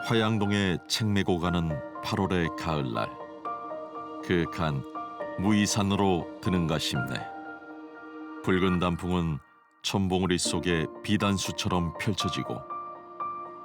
화양동에 책 메고 가는 8월의 가을날, 그윽한 무의산으로 드는가 싶네. 붉은 단풍은 천봉우리 속에 비단수처럼 펼쳐지고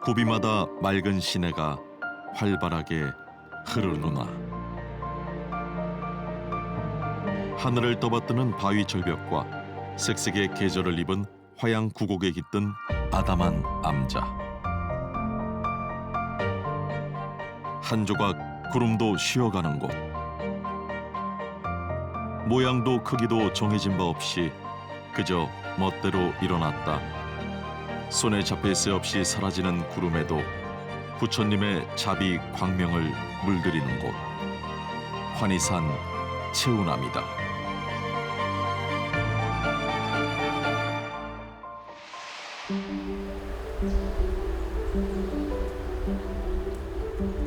고비마다 맑은 시내가 활발하게 흐르누나. 하늘을 떠받드는 바위 절벽과 색색의 계절을 입은 화양 구곡에 깃든 아담한 암자. 한 조각 구름도 쉬어가는 곳. 모양도 크기도 정해진 바 없이 그저 멋대로 일어났다. 손에 잡힐 새 없이 사라지는 구름에도 부처님의 자비 광명을 물들이는 곳. 환희산 채우남이다.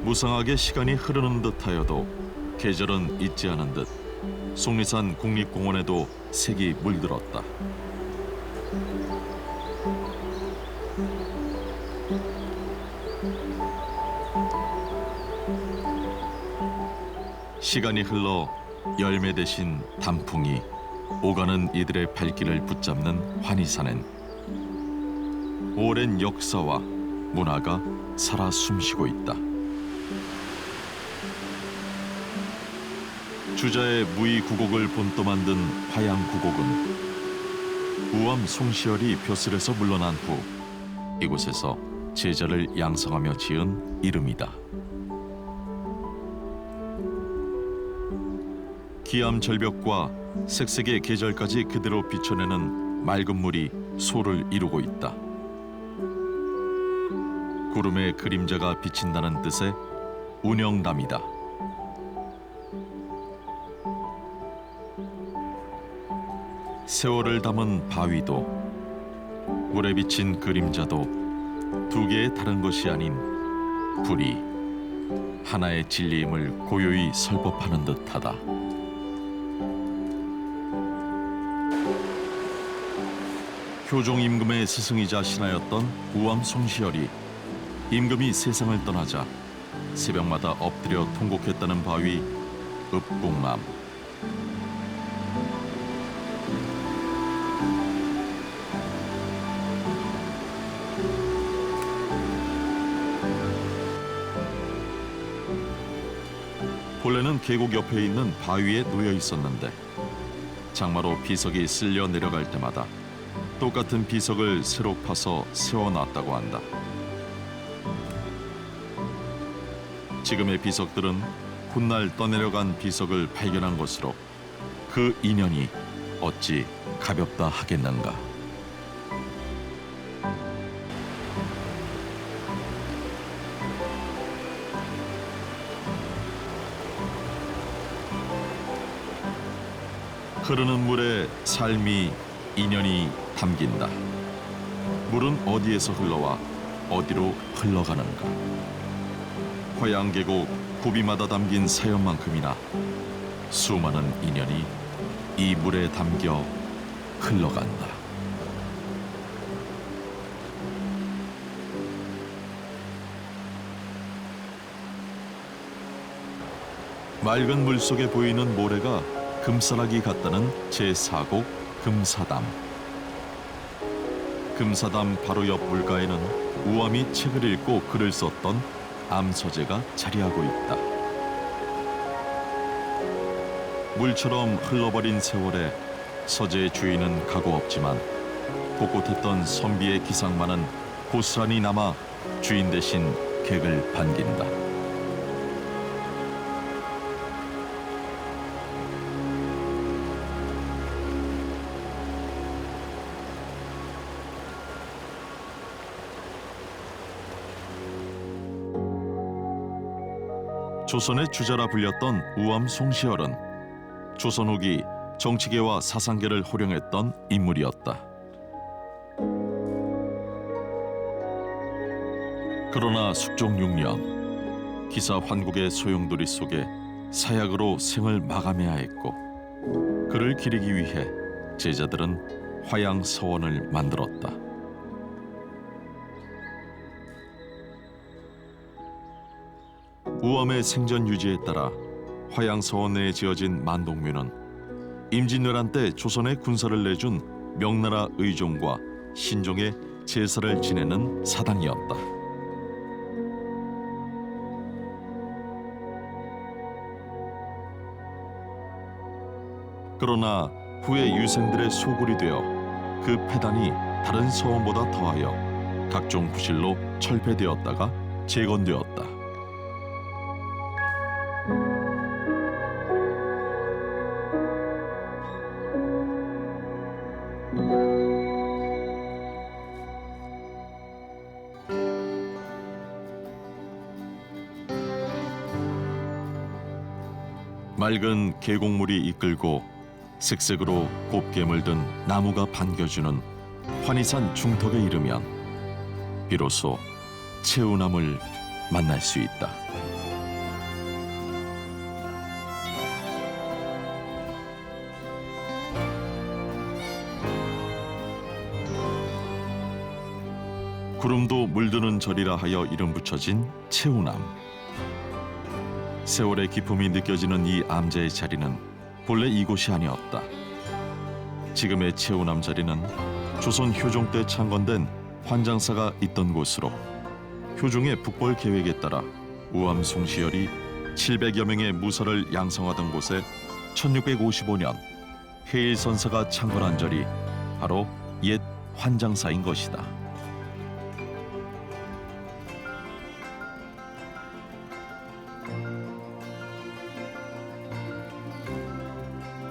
무상하게 시간이 흐르는 듯하여도 계절은 잊지 않은 듯 속리산 국립공원에도 색이 물들었다. 시간이 흘러 열매 대신 단풍이 오가는 이들의 발길을 붙잡는 환희산엔 오랜 역사와 문화가 살아 숨쉬고 있다. 주자의 무의구곡을 본떠 만든 화양구곡은 우암 송시열이 벼슬에서 물러난 후 이곳에서 제자를 양성하며 지은 이름이다. 기암 절벽과 색색의 계절까지 그대로 비춰내는 맑은 물이 소를 이루고 있다. 구름의 그림자가 비친다는 뜻의 운영담이다. 세월을 담은 바위도 물에 비친 그림자도 두 개의 다른 것이 아닌 불이 하나의 진리임을 고요히 설법하는 듯하다. 효종 임금의 스승이자 신하였던 우암 송시열이 임금이 세상을 떠나자 새벽마다 엎드려 통곡했다는 바위 읍궁암. 본래는 계곡 옆에 있는 바위에 놓여 있었는데 장마로 비석이 쓸려 내려갈 때마다 똑같은 비석을 새로 파서 세워놨다고 한다. 지금의 비석들은 훗날 떠내려간 비석을 발견한 것으로 그 인연이 어찌 가볍다 하겠는가. 흐르는 물에 삶이 인연이 담긴다. 물은 어디에서 흘러와 어디로 흘러가는가. 화양계곡 고비마다 담긴 사연만큼이나 수많은 인연이 이 물에 담겨 흘러간다. 맑은 물 속에 보이는 모래가 금싸라기 같다는 제4곡 금사담. 금사담 바로 옆 물가에는 우암이 책을 읽고 글을 썼던 암서재가 자리하고 있다. 물처럼 흘러버린 세월에 서재의 주인은 가고 없지만 곳곳했던 선비의 기상만은 고스란히 남아 주인 대신 객을 반긴다. 조선의 주자라 불렸던 우암 송시열은 조선 후기 정치계와 사상계를 호령했던 인물이었다. 그러나 숙종 6년 기사 환국의 소용돌이 속에 사약으로 생을 마감해야 했고 그를 기리기 위해 제자들은 화양 서원을 만들었다. 우암의 생전 유지에 따라 화양서원 내에 지어진 만동묘는 임진왜란 때 조선의 군사를 내준 명나라 의종과 신종의 제사를 지내는 사당이었다. 그러나 후에 유생들의 소굴이 되어 그 폐단이 다른 서원보다 더하여 각종 부실로 철폐되었다가 재건되었다. 맑은 계곡물이 이끌고 색색으로 곱게 물든 나무가 반겨주는 환희산 중턱에 이르면 비로소 채우남을 만날 수 있다. 구름도 물드는 절이라 하여 이름 붙여진 채우남. 세월의 기품이 느껴지는 이 암자의 자리는 본래 이곳이 아니었다. 지금의 채우남 자리는 조선 효종 때 창건된 환장사가 있던 곳으로 효종의 북벌 계획에 따라 우암 송시열이 700여 명의 무사를 양성하던 곳에 1655년 해일선사가 창건한 절이 바로 옛 환장사인 것이다.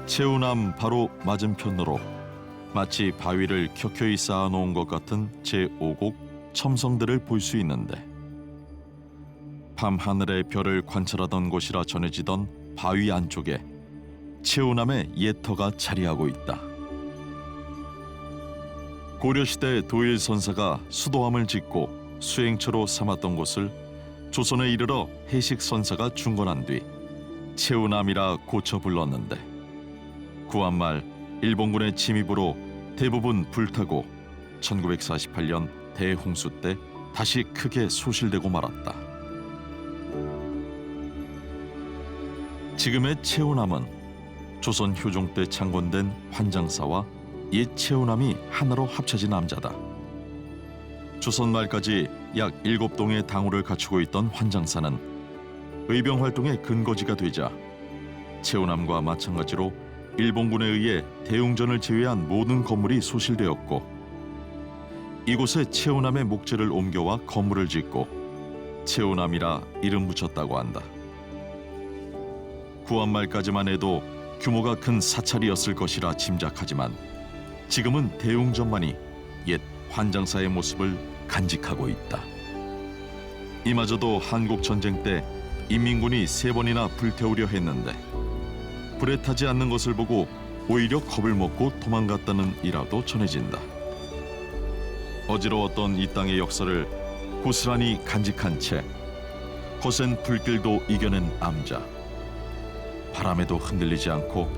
채우남 바로 맞은편으로 마치 바위를 켜켜이 쌓아놓은 것 같은 제5곡 첨성들을 볼 수 있는데 밤하늘의 별을 관찰하던 곳이라 전해지던 바위 안쪽에 채우남의 예터가 자리하고 있다. 고려시대 도일선사가 수도함을 짓고 수행처로 삼았던 곳을 조선에 이르러 해식선사가 중건한 뒤 채우남이라 고쳐 불렀는데 구한말 일본군의 침입으로 대부분 불타고 1948년 대홍수 때 다시 크게 소실되고 말았다. 지금의 채우남은 조선 효종 때 창건된 환장사와 옛 채우남이 하나로 합쳐진 암자다. 조선 말까지 약 7동의 당호를 갖추고 있던 환장사는 의병 활동의 근거지가 되자 채우남과 마찬가지로 일본군에 의해 대웅전을 제외한 모든 건물이 소실되었고 이곳에 채우남의 목재를 옮겨와 건물을 짓고 채우남이라 이름 붙였다고 한다. 구한말까지만 해도 규모가 큰 사찰이었을 것이라 짐작하지만 지금은 대웅전만이 옛 환장사의 모습을 간직하고 있다. 이마저도 한국전쟁 때 인민군이 3번이나 불태우려 했는데 불에 타지 않는 것을 보고 오히려 겁을 먹고 도망갔다는 일화도 전해진다. 어지러웠던 이 땅의 역사를 고스란히 간직한 채 거센 불길도 이겨낸 암자. 바람에도 흔들리지 않고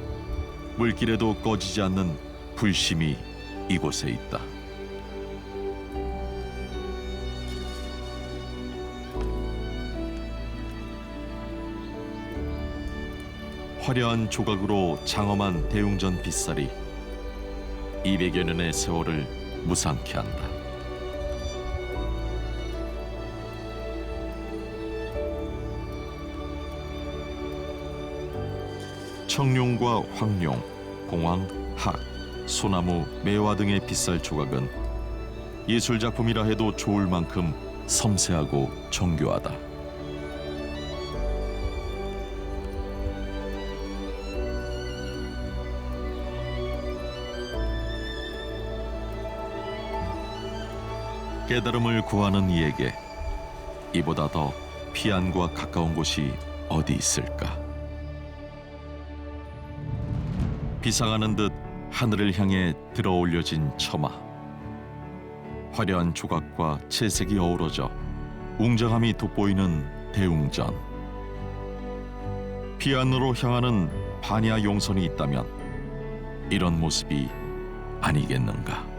물길에도 꺼지지 않는 불심이 이곳에 있다. 화려한 조각으로 장엄한 대웅전 빗살이 200여 년의 세월을 무상케 한다. 청룡과 황룡, 봉황, 학, 소나무, 매화 등의 빗살 조각은 예술작품이라 해도 좋을 만큼 섬세하고 정교하다. 깨달음을 구하는 이에게 이보다 더 피안과 가까운 곳이 어디 있을까? 비상하는 듯 하늘을 향해 들어올려진 처마. 화려한 조각과 채색이 어우러져 웅장함이 돋보이는 대웅전. 피안으로 향하는 반야 용선이 있다면 이런 모습이 아니겠는가?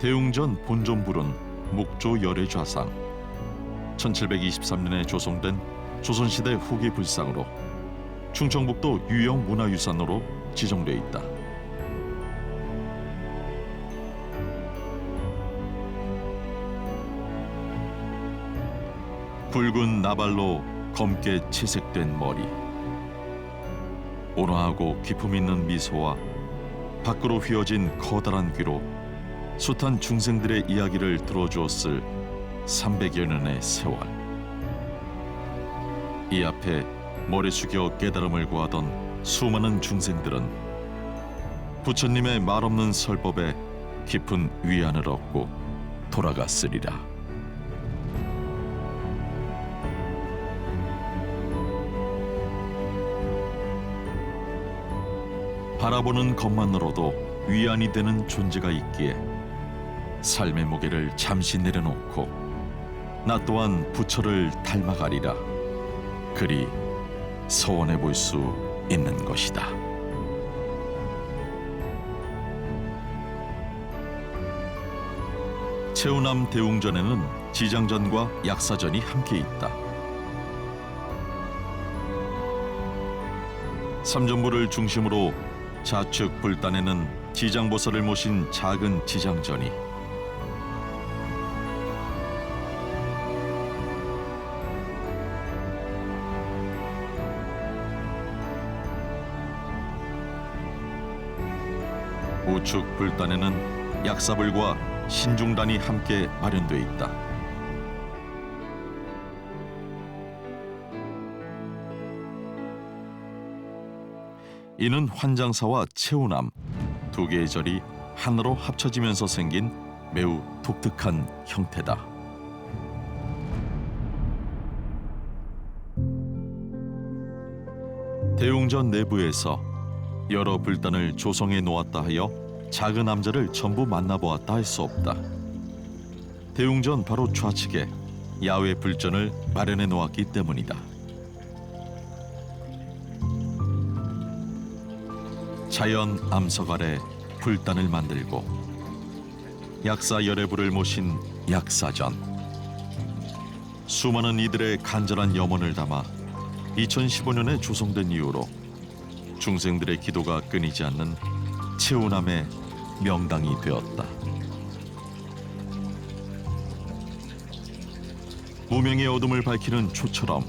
대웅전 본존불은 목조 열의 좌상. 1723년에 조성된 조선시대 후기 불상으로 충청북도 유형 문화유산으로 지정돼 있다. 붉은 나발로 검게 채색된 머리, 온화하고 기품 있는 미소와 밖으로 휘어진 커다란 귀로 숱한 중생들의 이야기를 들어주었을 300여 년의 세월. 이 앞에 머리 숙여 깨달음을 구하던 수많은 중생들은 부처님의 말없는 설법에 깊은 위안을 얻고 돌아갔으리라. 바라보는 것만으로도 위안이 되는 존재가 있기에 삶의 무게를 잠시 내려놓고 나 또한 부처를 닮아가리라. 그리 소원해 볼 수 있는 것이다. 최우남 대웅전에는 지장전과 약사전이 함께 있다. 삼전부를 중심으로 좌측 불단에는 지장보살을 모신 작은 지장전이, 우측 불단에는 약사불과 신중단이 함께 마련돼 있다. 이는 환장사와 최우남 두 개의 절이 하나로 합쳐지면서 생긴 매우 독특한 형태다. 대웅전 내부에서 여러 불단을 조성해 놓았다 하여 작은 암자를 전부 만나보았다 할 수 없다. 대웅전 바로 좌측에 야외 불전을 마련해 놓았기 때문이다. 자연 암석 아래 불단을 만들고 약사 열애불을 모신 약사전, 수많은 이들의 간절한 염원을 담아 2015년에 조성된 이후로 중생들의 기도가 끊이지 않는 최우남의 명당이 되었다. 무명의 어둠을 밝히는 초처럼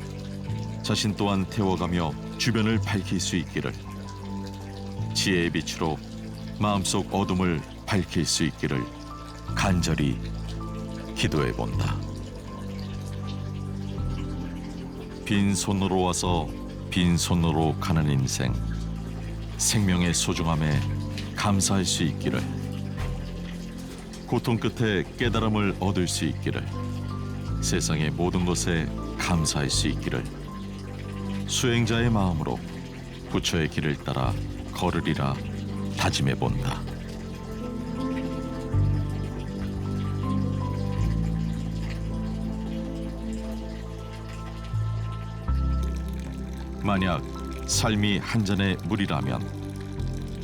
자신 또한 태워가며 주변을 밝힐 수 있기를, 지혜의 빛으로 마음속 어둠을 밝힐 수 있기를 간절히 기도해 본다. 빈손으로 와서 빈손으로 가는 인생, 생명의 소중함에 감사할 수 있기를, 고통 끝에 깨달음을 얻을 수 있기를, 세상의 모든 것에 감사할 수 있기를 수행자의 마음으로 부처의 길을 따라 걸으리라 다짐해 본다. 만약 삶이 한 잔의 물이라면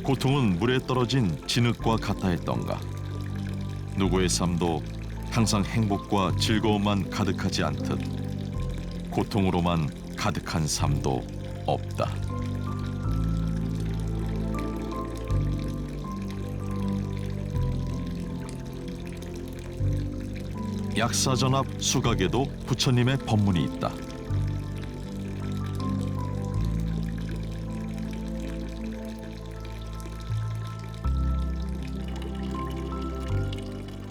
고통은 물에 떨어진 진흙과 같아 했던가? 누구의 삶도 항상 행복과 즐거움만 가득하지 않듯 고통으로만 가득한 삶도 없다. 약사전 앞 수각에도 부처님의 법문이 있다.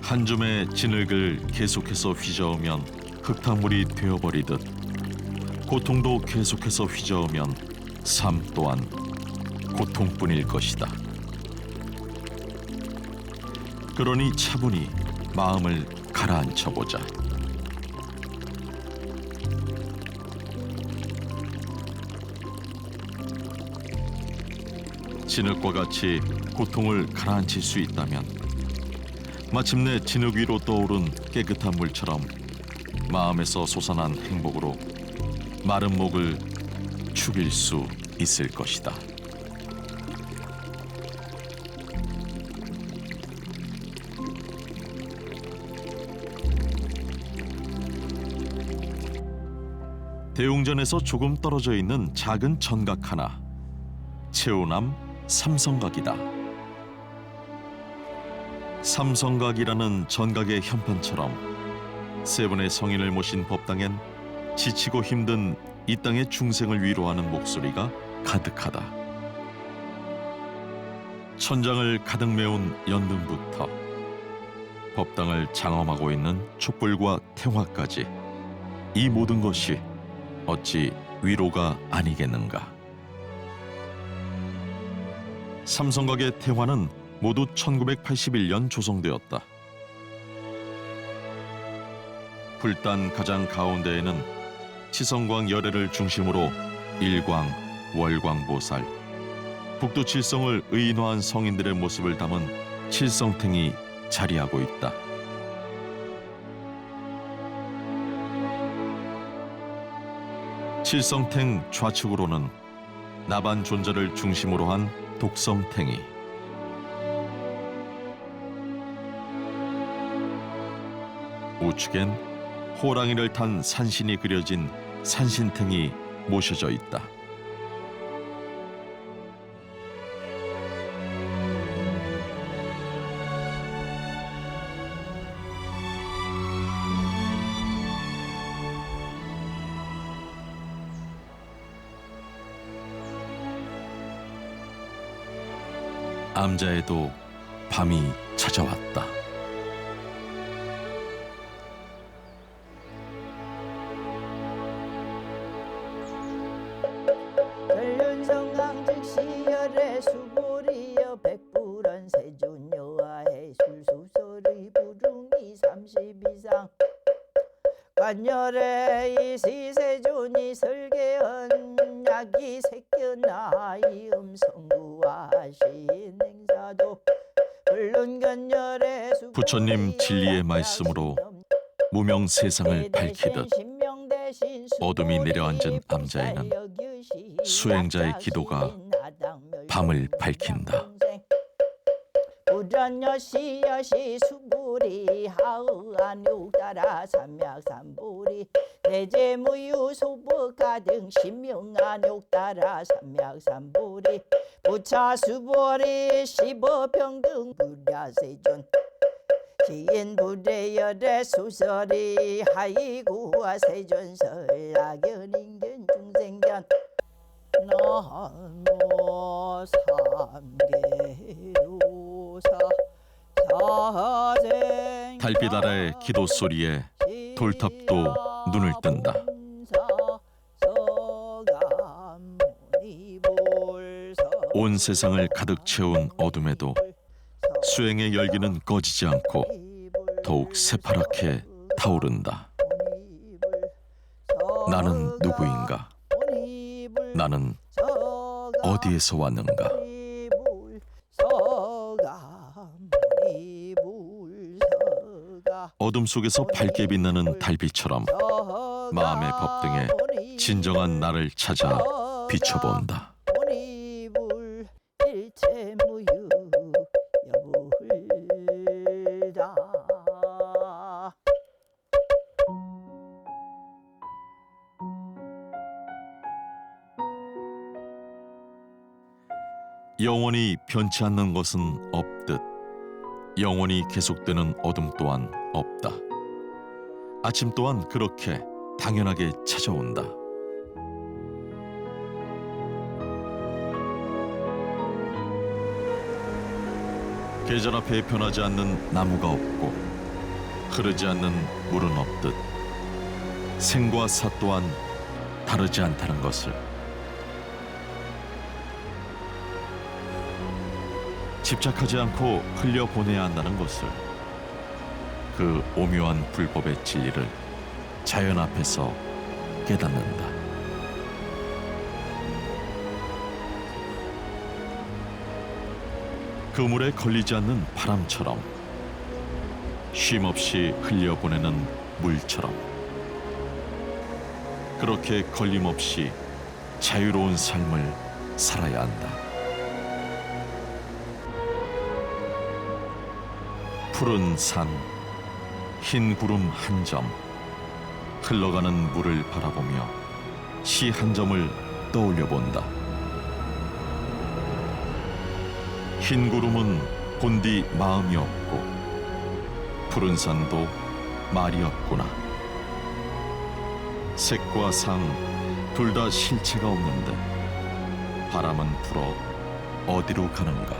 한 줌의 진흙을 계속해서 휘저으면 흙탕물이 되어버리듯 고통도 계속해서 휘저으면 삶 또한 고통뿐일 것이다. 그러니 차분히 마음을 가라앉혀보자. 진흙과 같이 고통을 가라앉힐 수 있다면 마침내 진흙 위로 떠오른 깨끗한 물처럼 마음에서 솟아난 행복으로 마른 목을 축일 수 있을 것이다. 대웅전에서 조금 떨어져 있는 작은 전각 하나, 최우남 삼성각이다. 삼성각이라는 전각의 현판처럼 세 분의 성인을 모신 법당엔 지치고 힘든 이 땅의 중생을 위로하는 목소리가 가득하다. 천장을 가득 메운 연등부터 법당을 장엄하고 있는 촛불과 태화까지, 이 모든 것이 어찌 위로가 아니겠는가. 삼성각의 태화는 모두 1981년 조성되었다. 불단 가장 가운데에는 치성광 열애를 중심으로 일광, 월광보살, 북두 칠성을 의인화한 성인들의 모습을 담은 칠성탱이 자리하고 있다. 칠성탱 좌측으로는 나반 존자를 중심으로 한 독성탱이, 우측엔 호랑이를 탄 산신이 그려진 산신탱이 모셔져 있다. 암자에도 밤이 찾아왔다. 전륜성강 즉시열의 수보리여 백불원 세존여하의 술수설의 부릉이 30 이상 관열의 이시세존이 설계한 약이 새겨나이 음성구하신 행사도 불륜견열의 부처님 진리의 말씀으로 무명 세상을 밝히듯 어둠이 내려앉은 암자에는 수행자의 기도가 밤을 밝힌다. 불연여시 여시 수불이 하의한 육다라 삼약삼불이 대제무유 소법가등 신명한 육다라 삼약삼불이 부차수불이 시법평등 불야세존 지인불의열의 수설이 하이구와 세존설 악연인견 중생견 나모 삼계로사 사생 달빛 아래 기도 소리에 돌탑도 눈을 뜬다. 온 세상을 가득 채운 어둠에도 수행의 열기는 꺼지지 않고 더욱 새파랗게 타오른다. 나는 누구인가? 나는 어디에서 왔는가? 어둠 속에서 밝게 빛나는 달빛처럼 마음의 법등에 진정한 나를 찾아 비춰본다. 영원히 변치 않는 것은 없듯 영원히 계속되는 어둠 또한 없다. 아침 또한 그렇게 당연하게 찾아온다. 계절 앞에 변하지 않는 나무가 없고 흐르지 않는 물은 없듯 생과 사 또한 다르지 않다는 것을, 집착하지 않고 흘려보내야 한다는 것을, 그 오묘한 불법의 진리를 자연 앞에서 깨닫는다. 그물에 걸리지 않는 바람처럼, 쉼없이 흘려보내는 물처럼, 그렇게 걸림없이 자유로운 삶을 살아야 한다. 푸른 산, 흰 구름 한 점, 흘러가는 물을 바라보며 시 한 점을 떠올려 본다. 흰 구름은 본디 마음이 없고 푸른 산도 말이 없구나. 색과 상 둘 다 실체가 없는데 바람은 불어 어디로 가는가.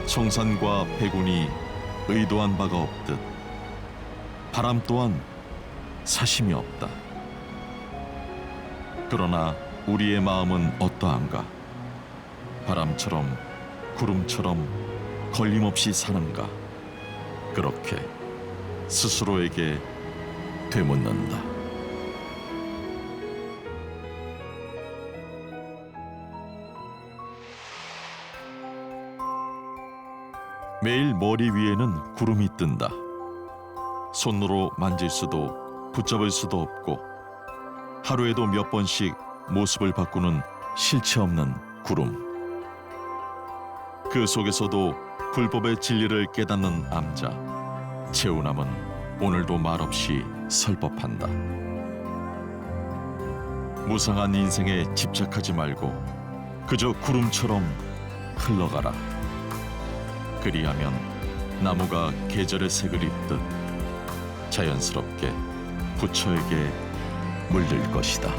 청산과 백운이 의도한 바가 없듯 바람 또한 사심이 없다. 그러나 우리의 마음은 어떠한가? 바람처럼 구름처럼 걸림없이 사는가? 그렇게 스스로에게 되묻는다. 매일 머리 위에는 구름이 뜬다. 손으로 만질 수도 붙잡을 수도 없고 하루에도 몇 번씩 모습을 바꾸는 실체 없는 구름. 그 속에서도 불법의 진리를 깨닫는 암자 채우남은 오늘도 말없이 설법한다. 무상한 인생에 집착하지 말고 그저 구름처럼 흘러가라. 그리하면 나무가 계절의 색을 입듯 자연스럽게 부처에게 물들 것이다.